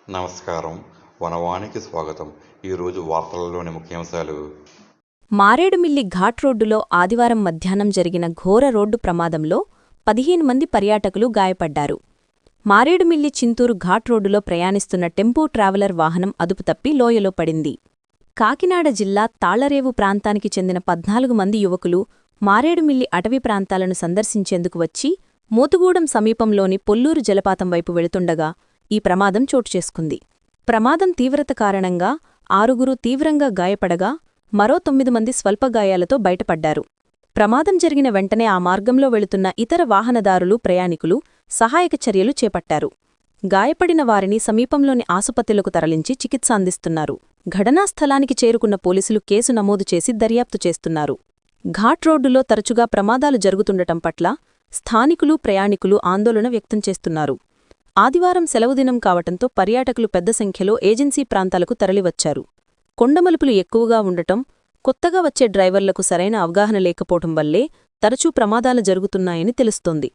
నమస్కారం. వనవానికి స్వాగతం. ఈరోజు వార్తలలోని ముఖ్యాంశాలు. మారేడుమిల్లి ఘాట్ రోడ్డులో ఆదివారం మధ్యాహ్నం జరిగిన ఘోర రోడ్డు ప్రమాదంలో 15 మంది పర్యాటకులు గాయపడ్డారు. మారేడుమిల్లి చింతూరు ఘాట్ రోడ్డులో ప్రయాణిస్తున్న టెంపో ట్రావెలర్ వాహనం అదుపు తప్పి లోయలో పడింది. కాకినాడ జిల్లా తాళ్లరేవు ప్రాంతానికి చెందిన 14 మంది యువకులు మారేడుమిల్లి అటవీ ప్రాంతాలను సందర్శించేందుకు వచ్చి మోతుగూడెం సమీపంలోని పొల్లూరు జలపాతం వైపు వెళుతుండగా ఈ ప్రమాదం చోటుచేసుకుంది. ప్రమాదం తీవ్రత కారణంగా 6 తీవ్రంగా గాయపడగా మరో 9 మంది స్వల్పగాయాలతో బయటపడ్డారు. ప్రమాదం జరిగిన వెంటనే ఆ మార్గంలో వెళుతున్న ఇతర వాహనదారులు, ప్రయాణికులు సహాయక చర్యలు చేపట్టారు. గాయపడిన వారిని సమీపంలోని ఆసుపత్రులకు తరలించి చికిత్స అందిస్తున్నారు. ఘటనా స్థలానికి చేరుకున్న పోలీసులు కేసు నమోదు చేసి దర్యాప్తు చేస్తున్నారు. ఘాట్ రోడ్డులో తరచుగా ప్రమాదాలు జరుగుతుండటం పట్ల స్థానికులు, ప్రయాణికులు ఆందోళన వ్యక్తం చేస్తున్నారు. ఆదివారం సెలవుదినం కావటంతో పర్యాటకులు పెద్ద సంఖ్యలో ఏజెన్సీ ప్రాంతాలకు తరలివచ్చారు. కొండమలుపులు ఎక్కువగా ఉండటం, కొత్తగా వచ్చే డ్రైవర్లకు సరైన అవగాహన లేకపోవటం వల్లే తరచూ ప్రమాదాలు జరుగుతున్నాయని తెలుస్తోంది.